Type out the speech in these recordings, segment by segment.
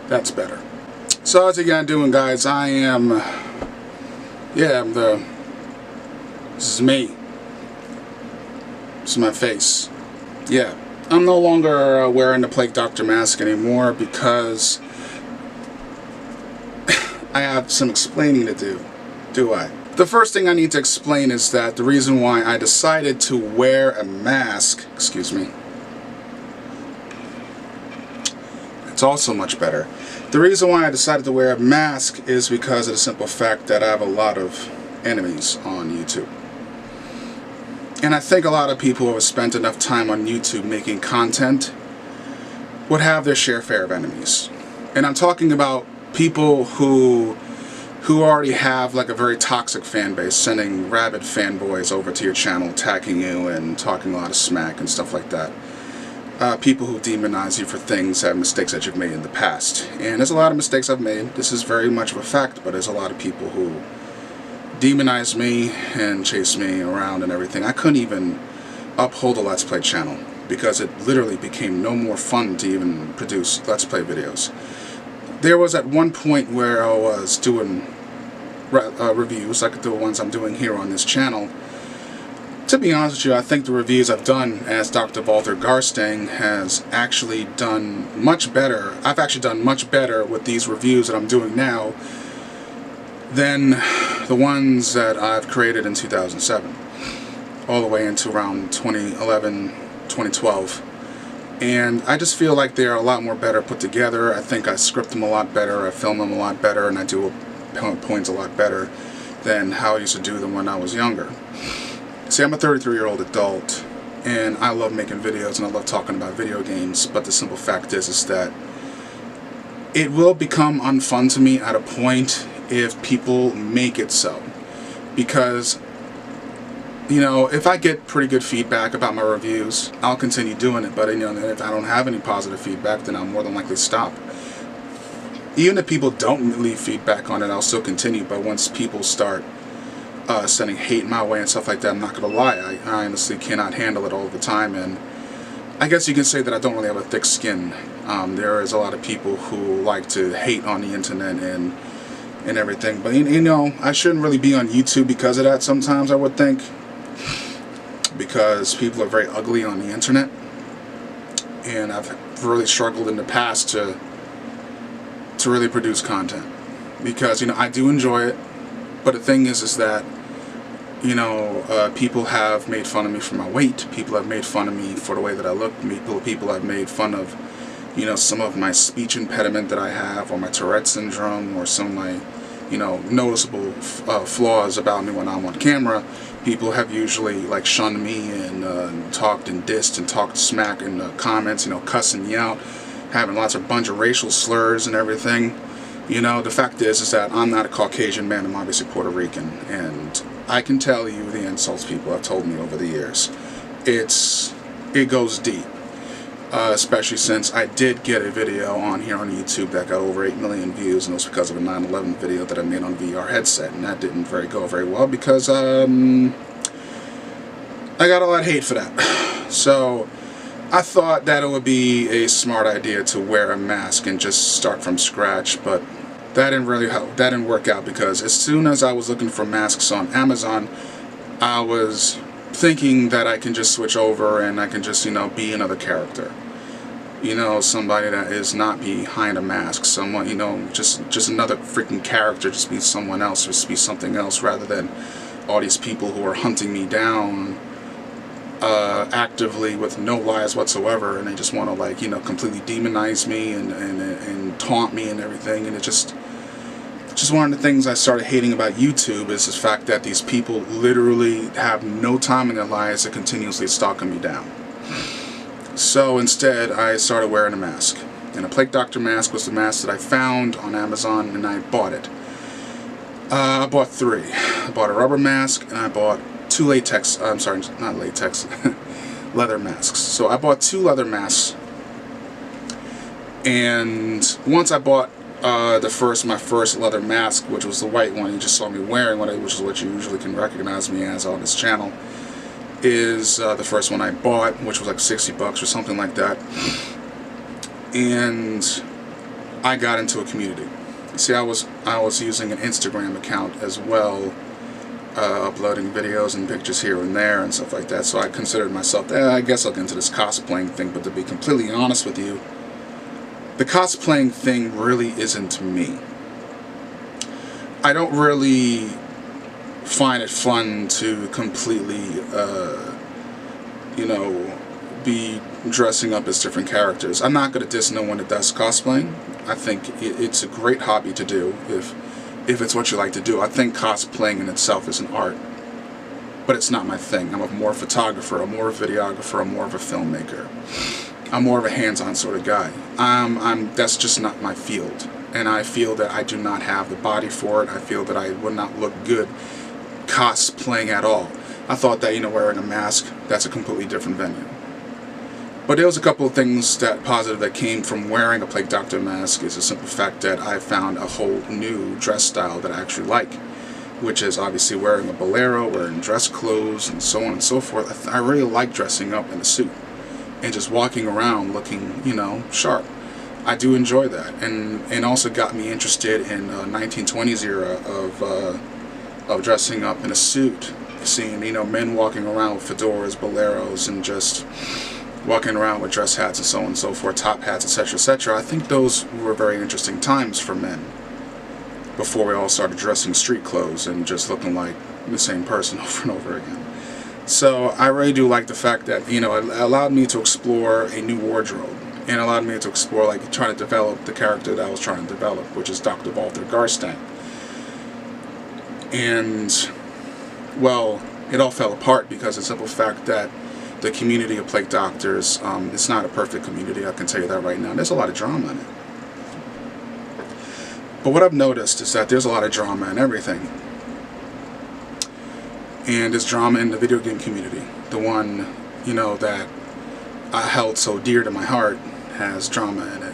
That's better. So how's you guys doing, guys? I am, this is me. This is my face. Yeah, I'm no longer wearing the Plague Doctor mask anymore because I have some explaining to do I? The first thing I need to explain is that the reason why I decided to wear a mask, excuse me, it's also much better. The reason why I decided to wear a mask is because of the simple fact that I have a lot of enemies on YouTube. And I think a lot of people who have spent enough time on YouTube making content would have their share of enemies. And I'm talking about people who already have like a very toxic fan base, sending rabid fanboys over to your channel, attacking you and talking a lot of smack and stuff like that. People who demonize you for things and mistakes that you've made in the past. And there's a lot of mistakes I've made. This is very much of a fact, but there's a lot of people who demonize me and chase me around and everything. I couldn't even uphold a Let's Play channel because it literally became no more fun to even produce Let's Play videos. There was at one point where I was doing reviews like the ones I'm doing here on this channel. To be honest with you, I think the reviews I've done as Dr. Walter Garstang has actually done much better. I've actually done much better with these reviews that I'm doing now than the ones that I've created in 2007, all the way into around 2011, 2012. And I just feel like they're a lot more better put together. I think I script them a lot better, I film them a lot better, and I do points a lot better than how I used to do them when I was younger. See, I'm a 33-year-old adult, and I love making videos and I love talking about video games, but the simple fact is that it will become unfun to me at a point if people make it so. Because, you know, if I get pretty good feedback about my reviews, I'll continue doing it, but you know, if I don't have any positive feedback, then I'll more than likely stop. Even if people don't leave feedback on it, I'll still continue, but once people start sending hate my way and stuff like that, I'm not going to lie, I honestly cannot handle it all the time, and I guess you can say that I don't really have a thick skin. There is a lot of people who like to hate on the internet and everything, but you know, I shouldn't really be on YouTube because of that sometimes, I would think, because people are very ugly on the internet, and I've really struggled in the past to really produce content, because, you know, I do enjoy it, but the thing is that, you know, people have made fun of me for my weight, people have made fun of me for the way that I look, people have made fun of, you know, some of my speech impediment that I have, or my Tourette syndrome, or some of my, you know, noticeable flaws about me when I'm on camera. People have usually like shunned me and talked and dissed and talked smack in the comments, you know, cussing me out, having lots of bunch of racial slurs and everything. You know, the fact is that I'm not a Caucasian man, I'm obviously Puerto Rican, and I can tell you the insults people have told me over the years. It goes deep. Especially since I did get a video on here on YouTube that got over 8 million views, and it was because of a 9/11 video that I made on VR headset, and that didn't go very well because I got a lot of hate for that. So I thought that it would be a smart idea to wear a mask and just start from scratch, but that didn't really help. That didn't work out, because as soon as I was looking for masks on Amazon, I was thinking that I can just switch over and I can just, you know, be another character. You know, somebody that is not behind a mask, someone, you know, just another freaking character, just be someone else, just be something else, rather than all these people who are hunting me down actively with no lies whatsoever, and they just want to, like, you know, completely demonize me and taunt me and everything. And it just one of the things I started hating about YouTube is the fact that these people literally have no time in their lives to continuously stalking me down. So instead, I started wearing a mask. And a Plague Doctor mask was the mask that I found on Amazon, and I bought it. I bought 3. I bought a rubber mask, and I bought 2 latex, I'm sorry, not latex, leather masks. So I bought 2 leather masks. And once I bought my first leather mask, which was the white one you just saw me wearing, which is what you usually can recognize me as on this channel, is the first one I bought, which was like $60 or something like that. And I got into a community. See, I was using an Instagram account as well, uploading videos and pictures here and there and stuff like that. So I considered myself, I guess I'll get into this cosplaying thing. But to be completely honest with you, the cosplaying thing really isn't me. I don't really find it fun to completely, you know, be dressing up as different characters. I'm not going to diss no one that does cosplaying. I think it's a great hobby to do if it's what you like to do. I think cosplaying in itself is an art, but it's not my thing. I'm more a photographer, I'm more a videographer, I'm more of a filmmaker. I'm more of a hands-on sort of guy. That's just not my field, and I feel that I do not have the body for it. I feel that I would not look good cosplaying at all. I thought that, you know, wearing a mask, that's a completely different venue. But there was a couple of things that positive that came from wearing a Plague Doctor mask. Is the simple fact that I found a whole new dress style that I actually like, which is obviously wearing a bolero, wearing dress clothes, and so on and so forth. I really like dressing up in a suit and just walking around looking, you know, sharp. I do enjoy that, and also got me interested in 1920s era of dressing up in a suit, seeing, you know, men walking around with fedoras, boleros, and just walking around with dress hats and so on and so forth, top hats, etc., etc. I think those were very interesting times for men before we all started dressing street clothes and just looking like the same person over and over again. So I really do like the fact that, you know, it allowed me to explore a new wardrobe, and allowed me to explore, like, trying to develop the character that I was trying to develop, which is Dr. Walther Garstang. And, well, it all fell apart because of the simple fact that the community of Plague Doctors, it's not a perfect community, I can tell you that right now. There's a lot of drama in it. But what I've noticed is that there's a lot of drama in everything. And there's drama in the video game community. The one, you know, that I held so dear to my heart has drama in it.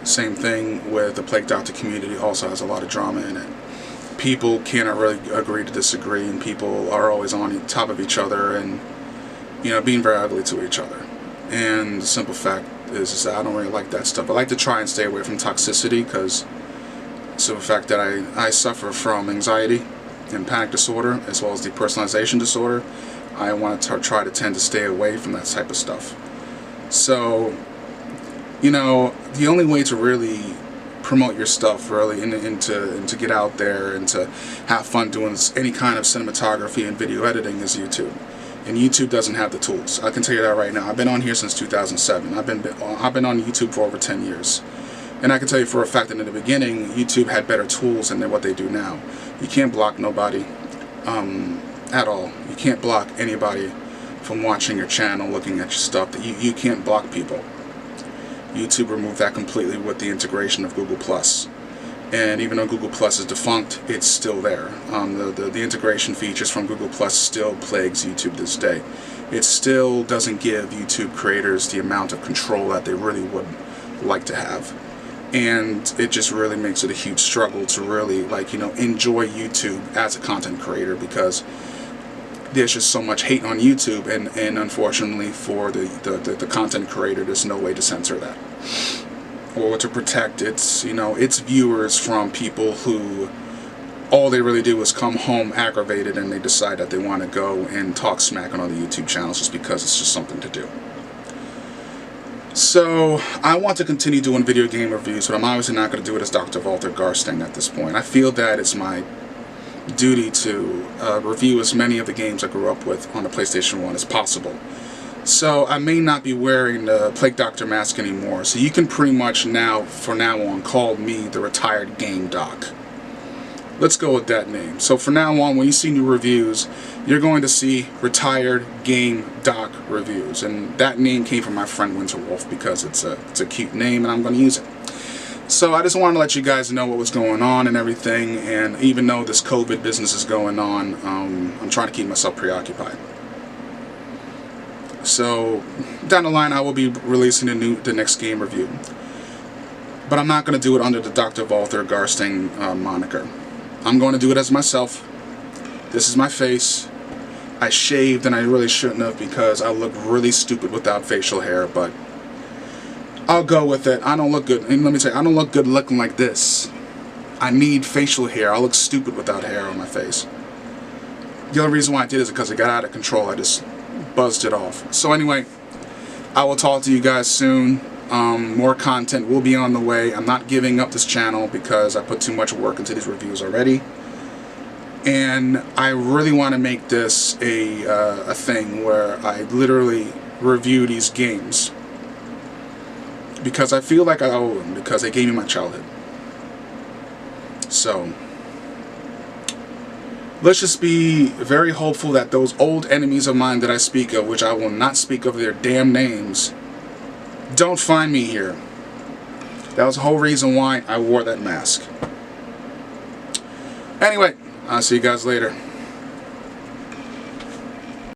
Same thing with the Plague Doctor community, also has a lot of drama in it. People cannot really agree to disagree, and people are always on top of each other and, you know, being very ugly to each other. And the simple fact is that I don't really like that stuff. I like to try and stay away from toxicity, because the fact that I suffer from anxiety and panic disorder, as well as depersonalization disorder. I want to try to tend to stay away from that type of stuff. So, you know, the only way to really promote your stuff, really, and to get out there and to have fun doing any kind of cinematography and video editing is YouTube. And YouTube doesn't have the tools. I can tell you that right now. I've been on here since 2007. I've been on YouTube for over 10 years. And I can tell you for a fact that in the beginning, YouTube had better tools than what they do now. You can't block nobody at all. You can't block anybody from watching your channel, looking at your stuff. You can't block people. YouTube removed that completely with the integration of Google+. And even though Google Plus is defunct, it's still there. The integration features from Google Plus still plagues YouTube this day. It still doesn't give YouTube creators the amount of control that they really would like to have. And it just really makes it a huge struggle to really, like, you know, enjoy YouTube as a content creator, because there's just so much hate on YouTube, and unfortunately for the content creator, there's no way to censor that, or to protect its, you know, its viewers from people who all they really do is come home aggravated and they decide that they want to go and talk smack on other YouTube channels just because it's just something to do. So I want to continue doing video game reviews, but I'm obviously not going to do it as Dr. Walther Garstang at this point. I feel that it's my duty to review as many of the games I grew up with on the PlayStation 1 as possible. So I may not be wearing the Plague Doctor mask anymore, so you can pretty much now, from now on, call me the Retired Game Doc. Let's go with that name. So from now on, when you see new reviews, you're going to see Retired Game Doc reviews. And that name came from my friend Winterwolf because it's a cute name and I'm going to use it. So I just wanted to let you guys know what was going on and everything. And even though this COVID business is going on, I'm trying to keep myself preoccupied. So down the line, I will be releasing the next game review. But I'm not going to do it under the Dr. Walther Garstang moniker. I'm going to do it as myself. This is my face. I shaved and I really shouldn't have because I look really stupid without facial hair, but I'll go with it. I don't look good. And let me tell you, I don't look good looking like this. I need facial hair. I look stupid without hair on my face. The only reason why I did is because it got out of control. I just buzzed it off. So anyway, I will talk to you guys soon. More content will be on the way. I'm not giving up this channel because I put too much work into these reviews already. And I really want to make this a thing where I literally review these games. Because I feel like I owe them, because they gave me my childhood. So let's just be very hopeful that those old enemies of mine that I speak of, which I will not speak of their damn names, don't find me here. That was the whole reason why I wore that mask. Anyway, I'll see you guys later.